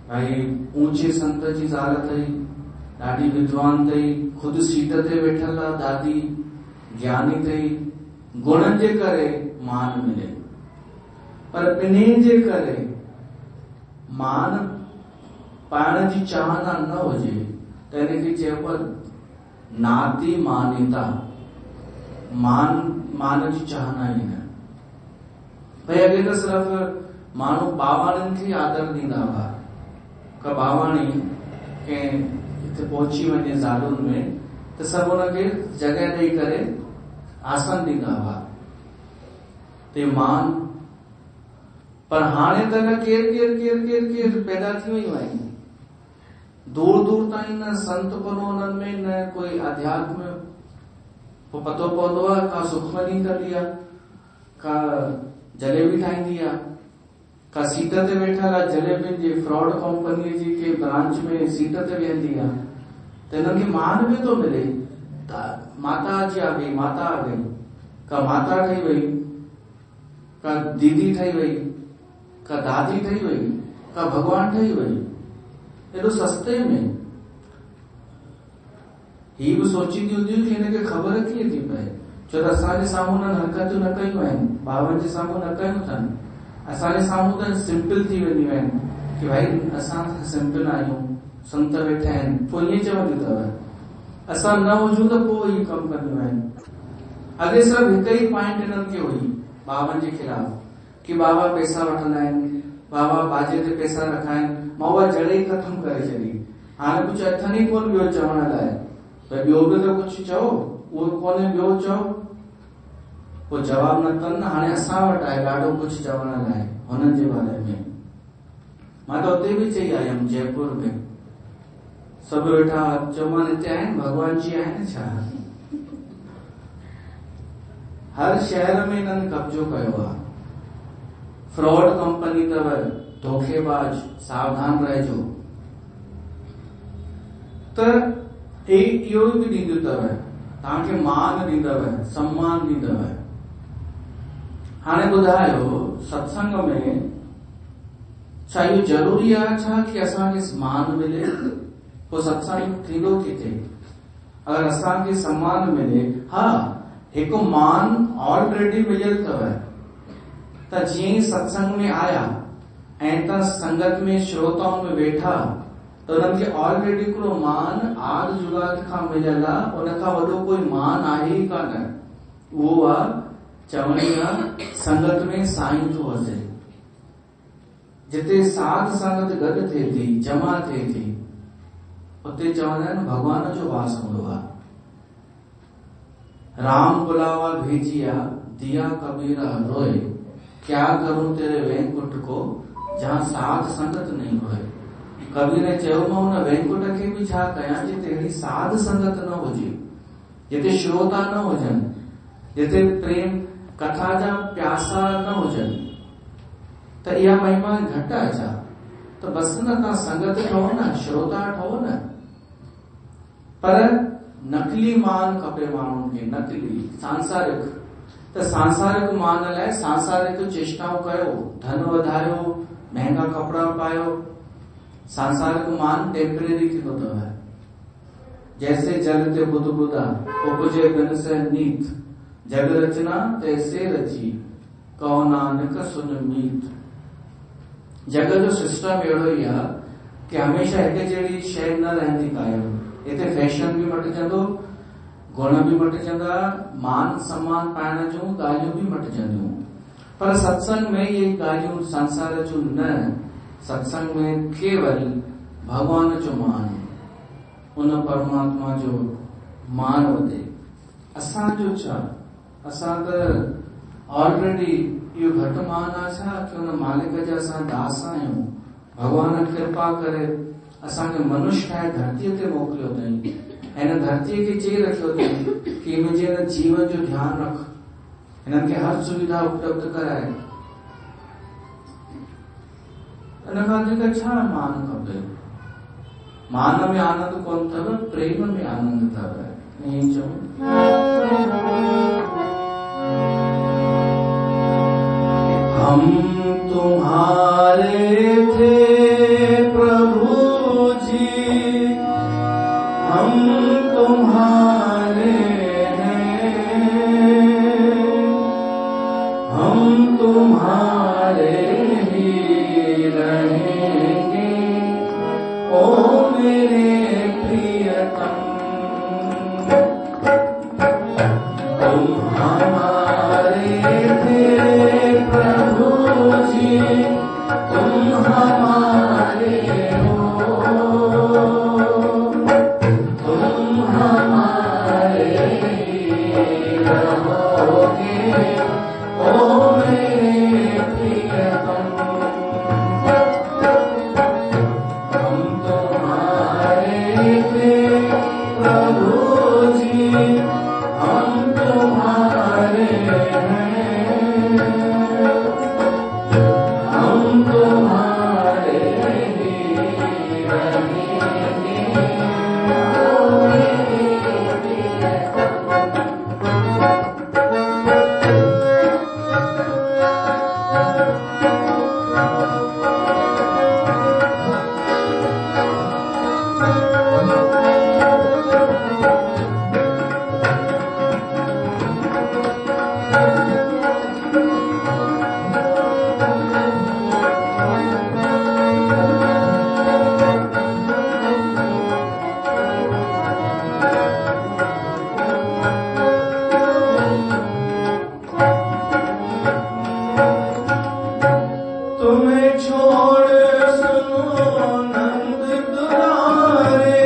भाई ऊंचे संत जी ज़ाल अथई, ॾाढी विद्वान अथई, ख़ुदि सीट ते वेठल आहे, दादी ज्ञानी अथई, गुणनि जे करे मान मिले। पर ॿिन्हिनि जे करे मान पाइण जी चाहना न हुजे त हिनखे चइबो आहे नाती मान्यता। मान जी चाहना ई न। भई अॻे त सिर्फ़ माण्हू बावाणियुनि खे आदर ॾींदा हुआ। का बावाणी कंहिं हिते पहुची वञे ज़ालुनि में त सभु हुनखे जॻह ॾेई करे आसन ॾींदा हुआ, ते मान। पर हाणे त न केर पैदा थी वयूं आहिनि। दूर दूर ताईं न संत पनो उन्हनि में, न कोई अध्यात्म पोइ पतो पवंदो आहे। का सुखमनी कंदी आहे, का जलेबी ठाहींदी आहे, का सीट ते वेठल आहे, जलेबी जी फ्रॉड कंपनी जी के ब्रांच में सीट ते वेहंदी आहे, त हिननि खे मान बि थो मिले। माता अची आ गई, माता आ गई, का माता ठही वई, का दीदी ठही वई, का दादी ठही वई, का भगवान ठही वई, एॾो सस्ते में। ही बि सोचींदी हूंदियूं कि हिनखे ख़बर कीअं थी पए, छो त असांजे साम्हूं हुननि हरकतूं न कयूं आहिनि, बाबनि जे साम्हूं न कयूं अथनि। असांजे साम्हूं त सिंपल थी वेंदियूं आहिनि कि भाई असां सिंपल आहियूं, संत वेठा आहिनि, पोइ ईअं चवंदियूं अथव। असां न हुजूं त पोइ ही कमु कंदियूं आहिनि। अॻे सिर्फ़ु हिकु ई पॉइंट हिननि खे हुई बाबनि जे ख़िलाफ़ कि बाबा पैसा वठंदा आहिनि, बाबा बाजे ते पैसा रखा आहिनि। मां उहा जड़ ई ख़तमु करे छॾी। हाणे कुझु अथनि ई कोन ॿियो चवण लाइ। भई ॿियो बि त कुझु चओ, उहो कोन्हे, ॿियो चओ। पोइ जवाबु न कनि। हाणे असां वटि आहे ॾाढो कुझु चवण लाइ हुननि जे बारे में। मां त उते बि चई आयुमि, जयपुर में। सभु वेठा चवनि हिते आहिनि, भगवान जी आहिनि छा? हर शहर में हिननि कब्जो कयो आहे। फ्रॉड कंपनी अथव, धोखेबाज, सावधान रहिजो। त इहो बि ॾींदियूं अथव, तव्हांखे मान ॾींदव, सम्मान ॾींदव। हाणे ॿुधायो, सत्संग में छा इहो ज़रूरी आहे छा कि असांखे मान मिले? पोइ सत्संग थींदो किथे? अगर असांखे सम्मान मिले, हा हिकु मान ऑलरेडी मिलियल अथव। त जीअं ई सत्संग में आया ऐं तव्हां संगत में श्रोताउनि में वेठा, त उन्हनि खे ऑलरेडी हिकिड़ो मान आद जुगाद खां मिलियल आहे। उन खां वॾो कोई मान आहे ई कान। उहो आहे चवणी आहे संगत में साईं थो अचे। जिते साध संगत गॾु थिए थी, जमा थिए थी, उते चवंदा आहिनि भगवान जो वास हूंदो आहे। राम बुलावा भेजिया, दिया कबीर रोए, क्या करूं तेरे वैकुंठ को, जहां साध संगत नहीं होए। कबीर चयो मां हुन वैकुंठ खे बि छा कयां जिते अहिड़ी साध संगत न हुजे, जिते श्रोता न हुजनि, जिते प्रेम कथा जा प्यासा न हुजनि। त इहा महिमा घटि आहे छा? त बसि न, तव्हां संगत ठहो न, श्रोता ठहो न। पर नकली मान खपे माण्हुनि खे, नकली सांसारिक। त सांसारिक मान लाइ सांसारिक चेष्टाऊं कयो, धन वधायो, महांगा कपिड़ा पायो। सांसारिक मान टेम्परेरी थींदो अथव। जैसे जल ते बुध बुधा, उपजे बिन से नीत, जग रचना तैसे रची, कहो नानक सुन मीत। जग जो सिस्टम अहिड़ो ई आहे कि हमेशा हिकु जहिड़ी शइ न रहंदी कायम। हिते फैशन बि मटिजंदो, गुण बि मटिजंदा, मान सम्मान पाइण जूं ॻाल्हियूं बि मटिजंदियूं। पर सत्संग में इहे ॻाल्हियूं संसार जूं न। सत्संग में केवल भगवान जो मान, उन परमात्मा जो मान वधे। असांजो छा? असां त ऑलरेडी इहो घटि मान आहे छा की हुन मालिक जा असां दास आहियूं। भगवान कृपा करे असांखे मनुष्य ठाहे धरतीअ ते मोकिलियो अथई ऐं हिन धरतीअ खे चई रखियो अथई कि मुंहिंजे हिन जीवन जो ध्यानु रख, हिननि खे हर सुविधा उपलब्ध कराए। इन खां वधीक छा मान खपे? मान में आनंद कोन अथव, प्रेम में आनंद अथव। ईअं चऊं हम तुम्हारे थे प्रभु जी, हम तुम्हारे हैं, हम तुम्हारे ही रहेंगे ओ मेरे प्रियतम। तुम हमारे थे प्रभु जी, तुम हमारे हो, तुम हमारे रहोगे ओ मेरे प्रियतम। हम तुम्हारे थे प्रभु जी, हम तुम्हारे हैं, हम तुम्हारे ही रहेंगे ओ मेरे प्रियतम। तुम्हें छोड़ सुनो नंद दुलारे,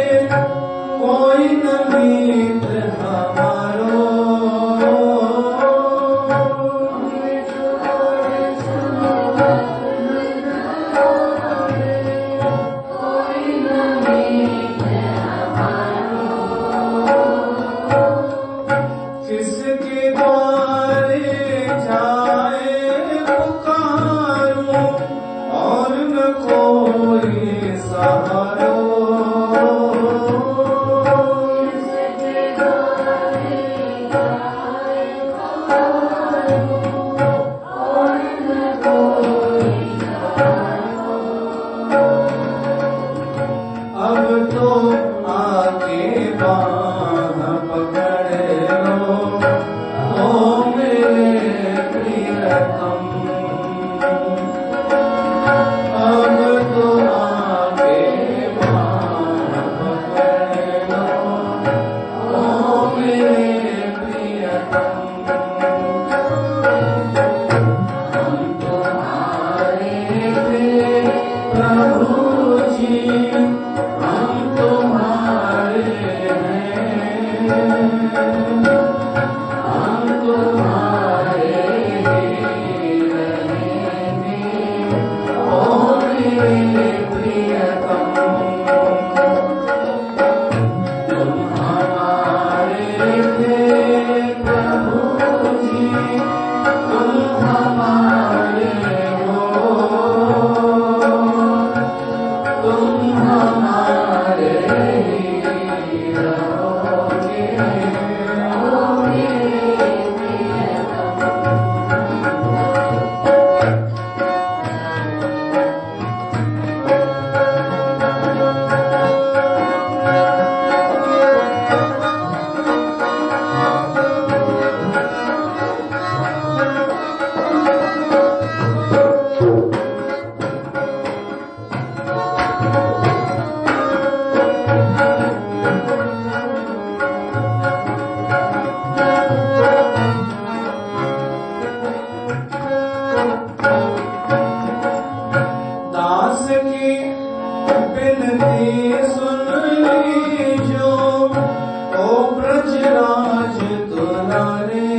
कोई न मीत हमारो। तुम्हें छोड़ सुनो नंद दुलारे, कोई न मीत हमारो। किसके द्वारे जाए पुकारूं और न कोई सहारो। किसके द्वारे जाए पुकारूं और न कोई सहारो। अब तो आके बाँह पकड़ लो ओ मेरे प्रियतम। अब तो आके बाँह पकड़ लो ओ मेरे प्रियतम। हम तुम्हारे थे प्रभु जी, हम तुम्हारे हैं, हम तुम्हारे ही रहेंगे ओ मेरे प्रियतम। तुम हमारे थे प्रभु जी, तुम हमारे हो, तुम हमारे ही रहोगे ओ मेरे प्रियतम। दास की बिनती सुन लीजो ओ ब्रजराज दुलारे।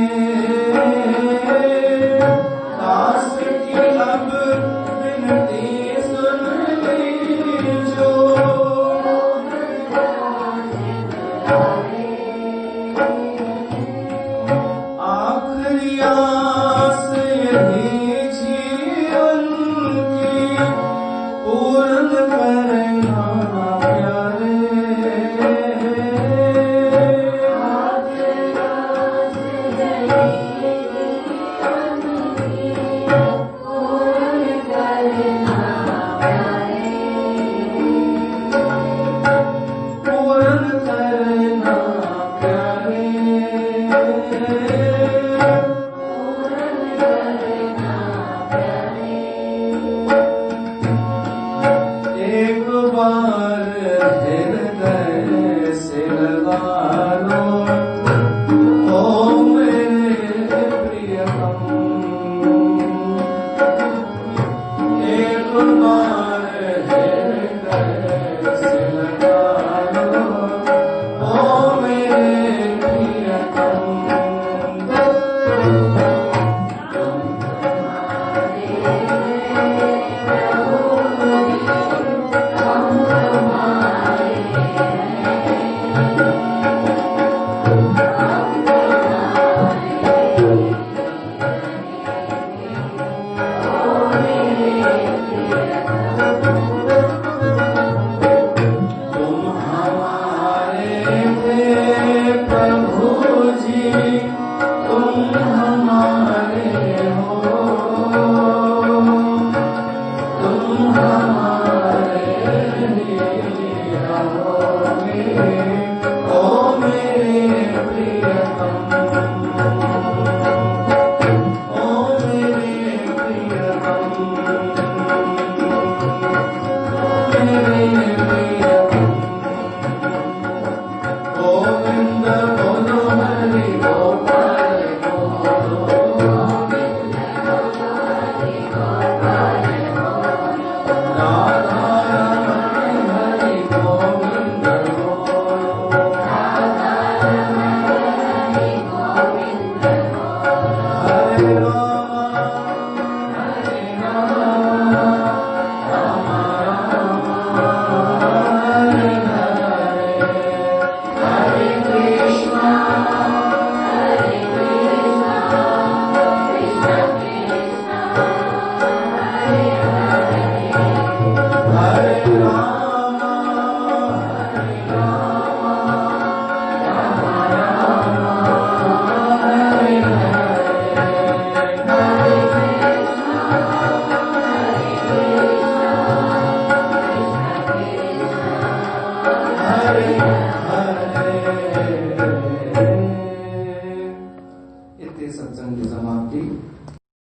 एक बार हृदय से लगा लो, ओ मेरे प्रियतम। एक बार हृदय से लगा लो, ओ मेरे प्रियतम। इतने सत्संग की समाप्ति।